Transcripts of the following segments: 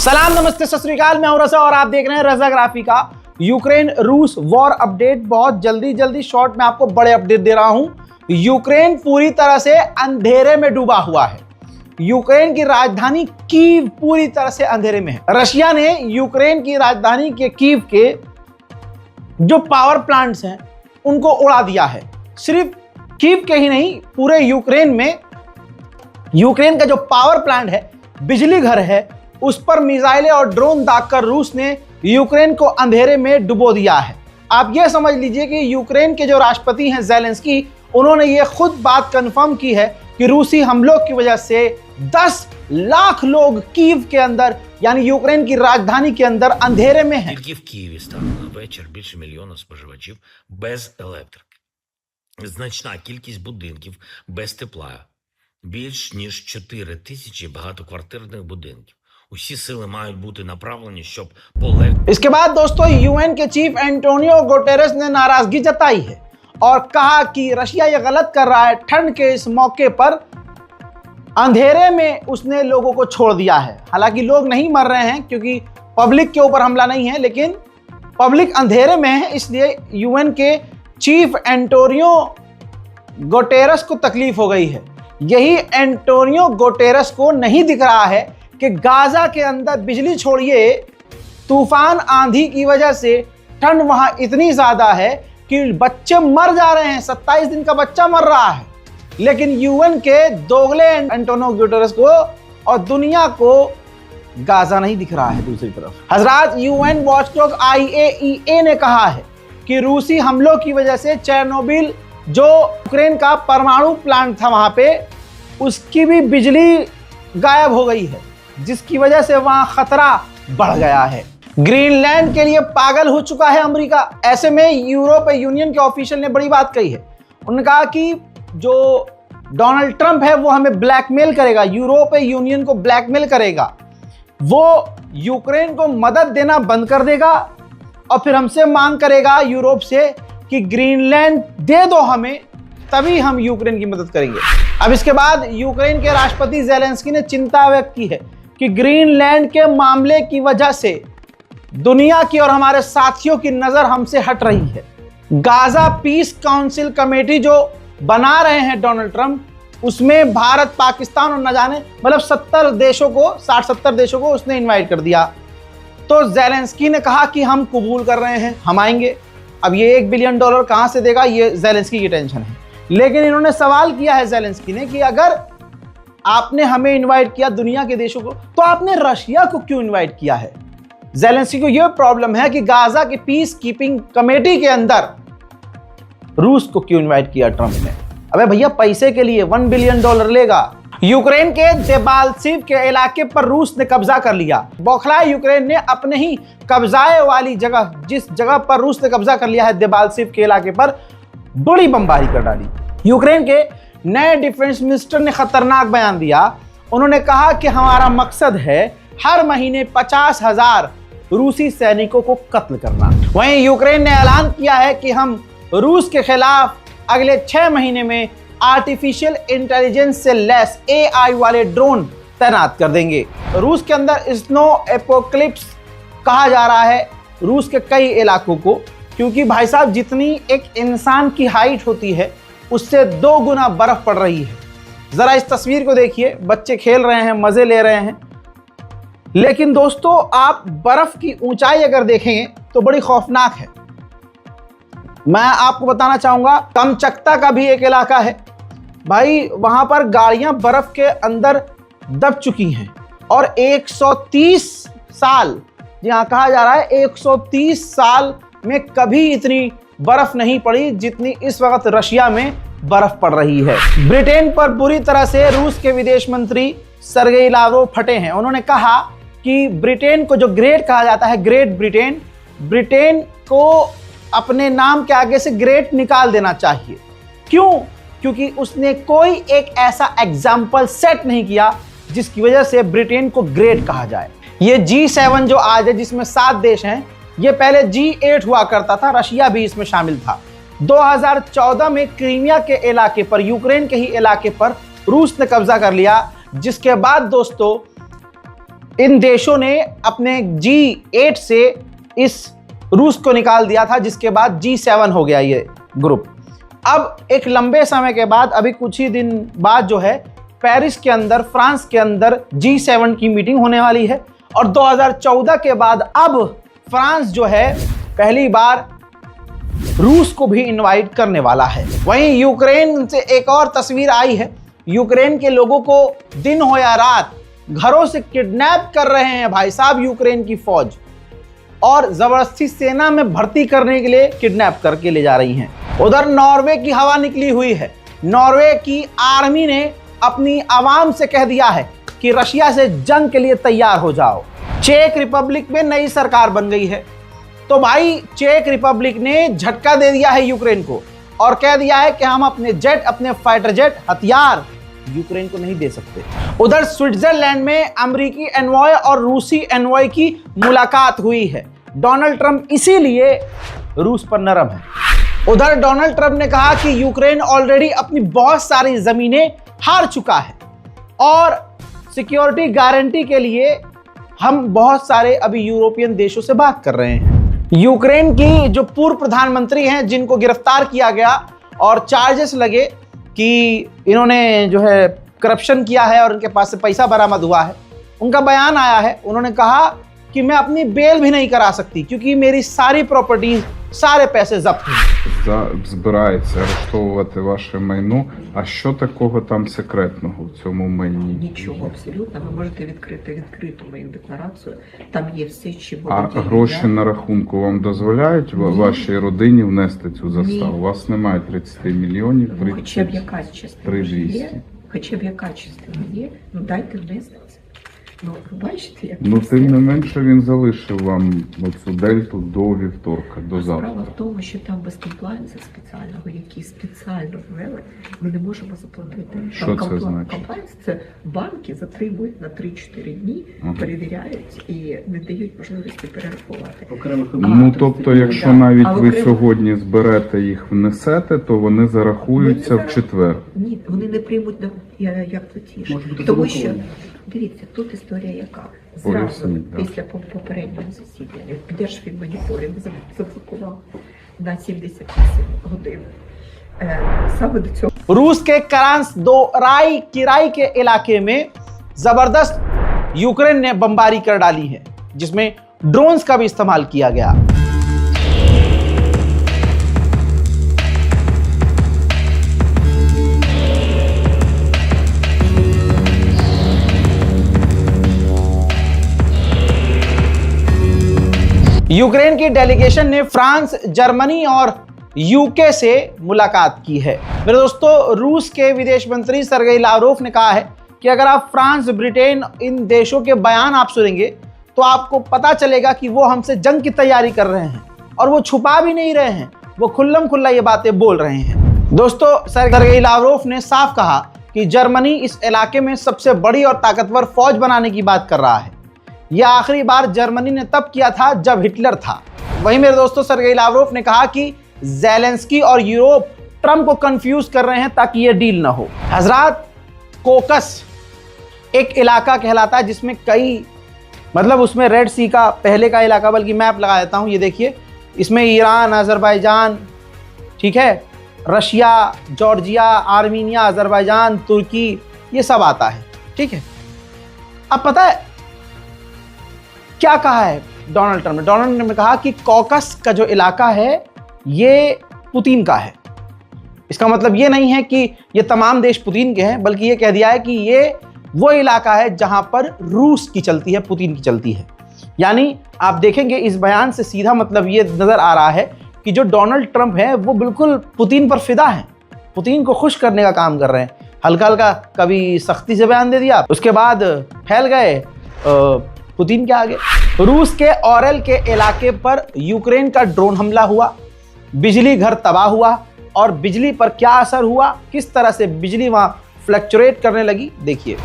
सलाम नमस्ते सत श्री अकाल, मैं हूं रजा और आप देख रहे हैं रजाग्राफी का यूक्रेन रूस वॉर अपडेट। बहुत जल्दी शॉर्ट में आपको बड़े अपडेट दे रहा हूं। यूक्रेन पूरी तरह से अंधेरे में डूबा हुआ है। यूक्रेन की राजधानी कीव पूरी तरह से अंधेरे में है। रशिया ने यूक्रेन की राजधानी के कीव के जो पावर प्लांट्स हैं उनको उड़ा दिया है। सिर्फ कीव के ही नहीं, पूरे यूक्रेन में यूक्रेन का जो पावर प्लांट है, बिजली घर है, उस पर मिसाइलें और ड्रोन दागकर रूस ने यूक्रेन को अंधेरे में डुबो दिया है। आप यह समझ लीजिए कि यूक्रेन के जो राष्ट्रपति हैं ज़ेलेंस्की, उन्होंने ये खुद बात कंफर्म की है कि रूसी हमलों की वजह से 10 लाख लोग कीव के अंदर यानी यूक्रेन की राजधानी के अंदर अंधेरे में हैं। Тільки в Києві станом на вечір більше мільйона споживачів без електрики. Значна кількість будинків без тепла. Більш ніж 4 тисячі багатоквартирних будинків. Усі сили мають бути направлені, щоб полегшити. इसके बाद दोस्तों यूएन के चीफ एंटोनियो गुटेरेस ने नाराजगी जताई है और कहा कि रशिया ये गलत कर रहा है। ठंड के इस मौके पर अंधेरे में उसने लोगों को छोड़ दिया है। हालांकि लोग नहीं मर रहे हैं क्योंकि पब्लिक के ऊपर हमला नहीं है, लेकिन पब्लिक अंधेरे में है, इसलिए यूएन के चीफ एंटोनियो गुटेरेस को तकलीफ हो गई है। यही एंटोनियो गुटेरेस को नहीं दिख रहा है कि गाजा के अंदर बिजली छोड़िए, तूफान आंधी की वजह से ठंड वहां इतनी ज्यादा है कि बच्चे मर जा रहे हैं। 27 दिन का बच्चा मर रहा है, लेकिन यूएन के दोगले एंटोनियो गुटेरेस को और दुनिया को गाजा नहीं दिख रहा है। दूसरी तरफ हजरात, यूएन वॉचडॉग IAEA ने कहा है कि रूसी हमलों की वजह से चेरनोबिल जो यूक्रेन का परमाणु प्लांट था वहां पे, उसकी भी बिजली गायब हो गई है, जिसकी वजह से वहां खतरा बढ़ गया है। ग्रीनलैंड के लिए पागल हो चुका है अमेरिका। ऐसे में यूरोपीय यूनियन के ऑफिशियल ने बड़ी बात कही है। उन्होंने कहा कि जो डोनाल्ड ट्रंप है वो हमें ब्लैकमेल करेगा, यूरोपीय यूनियन को ब्लैकमेल करेगा। वो यूक्रेन को मदद देना बंद कर देगा और फिर हमसे मांग करेगा यूरोप से कि ग्रीनलैंड दे दो हमें, तभी हम यूक्रेन की मदद करेंगे। अब इसके बाद यूक्रेन के राष्ट्रपति ज़ेलेंस्की ने चिंता व्यक्त की है कि ग्रीनलैंड के मामले की वजह से दुनिया की और हमारे साथियों की नजर हमसे हट रही है। गाजा पीस काउंसिल कमेटी जो बना रहे हैं डोनाल्ड ट्रंप, उसमें भारत, पाकिस्तान और न जाने मतलब 60 देशों को उसने इनवाइट कर दिया। तो ज़ेलेंस्की ने कहा कि हम कबूल कर रहे हैं, हम आएंगे। अब ये $1 बिलियन कहां से देगा, ये ज़ेलेंस्की की टेंशन है। लेकिन इन्होंने सवाल किया है ज़ेलेंस्की ने कि अगर आपने हमें इनवाइट किया दुनिया के देशों को, तो आपने रशिया को क्यों इनवाइट किया है। ज़ेलेंस्की को यह प्रॉब्लम है कि गाजा की पीस कीपिंग कमेटी के अंदर रूस को क्यों इनवाइट किया ट्रंप ने। अबे भैया, पैसे के लिए $1 बिलियन लेगा। यूक्रेन के देबाल्सिव के इलाके पर रूस ने कब्जा कर लिया। बौखलाए यूक्रेन ने अपने ही कब्जाए वाली जगह, जिस जगह पर रूस ने कब्जा कर लिया है देबाल्सिव के इलाके पर, बड़ी बमबारी कर डाली। यूक्रेन के नए डिफेंस मिनिस्टर ने खतरनाक बयान दिया। उन्होंने कहा कि हमारा मकसद है हर महीने 50,000 रूसी सैनिकों को कत्ल करना। वहीं यूक्रेन ने ऐलान किया है कि हम रूस के खिलाफ अगले 6 महीने में आर्टिफिशियल इंटेलिजेंस से लैस AI वाले ड्रोन तैनात कर देंगे। रूस के अंदर स्नो एपोक्लिप्स कहा जा रहा है रूस के कई इलाकों को, क्योंकि भाई साहब, जितनी एक इंसान की हाइट होती है उससे 2 गुना बर्फ पड़ रही है। जरा इस तस्वीर को देखिए, बच्चे खेल रहे हैं, मजे ले रहे हैं, लेकिन दोस्तों आप बर्फ की ऊंचाई अगर देखेंगे तो बड़ी खौफनाक है। मैं आपको बताना चाहूंगा, कमचक्ता का भी एक इलाका है भाई, वहां पर गाड़ियां बर्फ के अंदर दब चुकी हैं और 130 साल, जहां कहा जा रहा है 130 साल में कभी इतनी बर्फ नहीं पड़ी जितनी इस वक्त रशिया में बर्फ पड़ रही है। ब्रिटेन पर बुरी तरह से रूस के विदेश मंत्री सर्गेई लावरोव फटे हैं। उन्होंने कहा कि ब्रिटेन को जो ग्रेट कहा जाता है, ग्रेट ब्रिटेन, ब्रिटेन को अपने नाम के आगे से ग्रेट निकाल देना चाहिए। क्यों? क्योंकि उसने कोई एक ऐसा एग्जाम्पल सेट नहीं किया जिसकी वजह से ब्रिटेन को ग्रेट कहा जाए। ये G7 जो आज है, जिसमें 7 देश हैं, ये पहले G8 हुआ करता था, रशिया भी इसमें शामिल था। 2014 में क्रीमिया के इलाके पर, यूक्रेन के ही इलाके पर रूस ने कब्जा कर लिया, जिसके बाद दोस्तों इन देशों ने अपने G8 से इस रूस को निकाल दिया था, जिसके बाद G7 हो गया ये ग्रुप। अब एक लंबे समय के बाद, अभी कुछ ही दिन बाद जो है, पेरिस के अंदर, फ्रांस के अंदर G7 की मीटिंग होने वाली है। और 2014 के बाद अब फ्रांस जो है पहली बार रूस को भी इनवाइट करने वाला है। वहीं यूक्रेन से एक और तस्वीर आई है। यूक्रेन के लोगों को दिन हो या रात घरों से किडनैप कर रहे हैं भाई साहब यूक्रेन की फौज, और जबरदस्ती सेना में भर्ती करने के लिए किडनैप करके ले जा रही हैं। उधर नॉर्वे की हवा निकली हुई है। नॉर्वे की आर्मी ने अपनी आवाम से कह दिया है कि रशिया से जंग के लिए तैयार हो जाओ। चेक रिपब्लिक में नई सरकार बन गई है, तो भाई चेक रिपब्लिक ने झटका दे दिया है यूक्रेन को और कह दिया है कि हम अपने जेट, अपने फाइटर जेट, हथियार यूक्रेन को नहीं दे सकते। उधर स्विट्जरलैंड में अमेरिकी एनवॉय और रूसी एनवॉय की मुलाकात हुई है। डोनाल्ड ट्रंप इसीलिए रूस पर नरम है। उधर डोनाल्ड ट्रंप ने कहा कि यूक्रेन ऑलरेडी अपनी बहुत सारी जमीनें हार चुका है और सिक्योरिटी गारंटी के लिए हम बहुत सारे अभी यूरोपियन देशों से बात कर रहे हैं। यूक्रेन की जो पूर्व प्रधानमंत्री हैं, जिनको गिरफ्तार किया गया और चार्जेस लगे कि इन्होंने जो है करप्शन किया है और उनके पास से पैसा बरामद हुआ है, उनका बयान आया है। उन्होंने कहा कि मैं अपनी बेल भी नहीं करा सकती क्योंकि मेरी सारी प्रॉपर्टीज, सारे पैसे जब्त हैं। Збирається арештовувати ваше майно. А що такого там секретного в цьому майні? Нічого абсолютно. Ви можете відкрити відкриту мою декларацію. Там є все, чим А володію гроші я. на рахунку вам дозволяють вашій родині внести цю заставу? У вас немає 30 мільйонів, Ну, хоча б 30, якась частина 3200. є. Хоча б яка частина є. Ну дайте внести це. Ну, ви бачите, як Ну, це тим все. не менше він залишив вам оцю дельту до вівторка, до Справа завтра. в тому, що там без комплайнсу спеціального, який спеціально ввели, ми не можемо заплатити. Що Там це значить? Комплайнс – це банки затримують на 3-4 дні, Ага. перевіряють і не дають можливості перерахувати. Ну, тобто, якщо навіть А ви окремо- сьогодні зберете їх, внесете, то вони зарахуються в четвер. Ні, вони не приймуть як платіж. Може бути Тому що, заблоковано. дивіться, тут історія яка. Зразу Поясніть, да. після попереднього засідання Держфінмоніторинг заблокував на 78 годин. Саме до цього रूस के करांस दो किराई के इलाके में जबरदस्त यूक्रेन ने बमबारी कर डाली है, जिसमें ड्रोन्स का भी इस्तेमाल किया गया। यूक्रेन की डेलीगेशन ने फ्रांस, जर्मनी और यूके से मुलाकात की है। मेरे दोस्तों, रूस के विदेश मंत्री सरगेई लावरोव ने कहा है कि अगर आप फ्रांस, ब्रिटेन, इन देशों के बयान आप सुनेंगे तो आपको पता चलेगा कि वो हमसे जंग की तैयारी कर रहे हैं और वो छुपा भी नहीं रहे हैं, वो खुल्लम खुल्ला ये बातें बोल रहे हैं। दोस्तों, सरगेई लावरोव ने साफ कहा कि जर्मनी इस इलाके में सबसे बड़ी और ताकतवर फौज बनाने की बात कर रहा है। यह आखिरी बार जर्मनी ने तब किया था जब हिटलर था। वहीं मेरे दोस्तों, सरगेई लावरोव ने कहा कि ज़ेलेंस्की और यूरोप ट्रंप को कंफ्यूज कर रहे हैं ताकि ये डील ना हो। हजरात, कोकस एक इलाका कहलाता है जिसमें कई, मतलब उसमें रेड सी का पहले का इलाका, बल्कि मैप लगा देता हूँ, ये देखिए, इसमें ईरान, अजरबैजान, ठीक है, रशिया, जॉर्जिया, आर्मीनिया, अजरबैजान, तुर्की, ये सब आता है, ठीक है। अब पता है क्या कहा है डोनाल्ड ट्रंप ने? डोनाल्ड ट्रंप ने कहा कि कॉकस का जो इलाका है ये पुतिन का है। इसका मतलब ये नहीं है कि ये तमाम देश पुतिन के हैं, बल्कि ये कह दिया है कि ये वो इलाका है जहां पर रूस की चलती है, पुतिन की चलती है। यानी आप देखेंगे इस बयान से सीधा मतलब ये नजर आ रहा है कि जो डोनाल्ड ट्रंप है वो बिल्कुल पुतिन पर फिदा है, पुतिन को खुश करने का काम कर रहे हैं। हल्का हल्का कभी सख्ती से बयान दे दिया, उसके बाद फैल गए पुतिन के आगे। रूस के ऑरेल के इलाके पर यूक्रेन का ड्रोन हमला हुआ, बिजली घर तबाह हुआ, और बिजली पर क्या असर हुआ, किस तरह से बिजली वहां फ्लक्चुएट करने लगी, देखिए।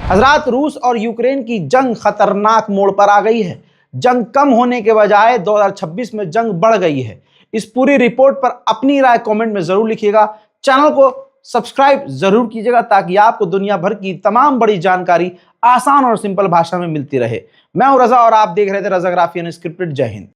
हजरात, रूस और यूक्रेन की जंग खतरनाक मोड़ पर आ गई है। जंग कम होने के बजाय 2026 में जंग बढ़ गई है। इस पूरी रिपोर्ट पर अपनी राय कमेंट में जरूर लिखिएगा। चैनल को सब्सक्राइब जरूर कीजिएगा ताकि आपको दुनिया भर की तमाम बड़ी जानकारी आसान और सिंपल भाषा में मिलती रहे। मैं हूं रजा और आप देख रहे थे रजाग्राफी अनस्क्रिप्टेड। जय हिंद।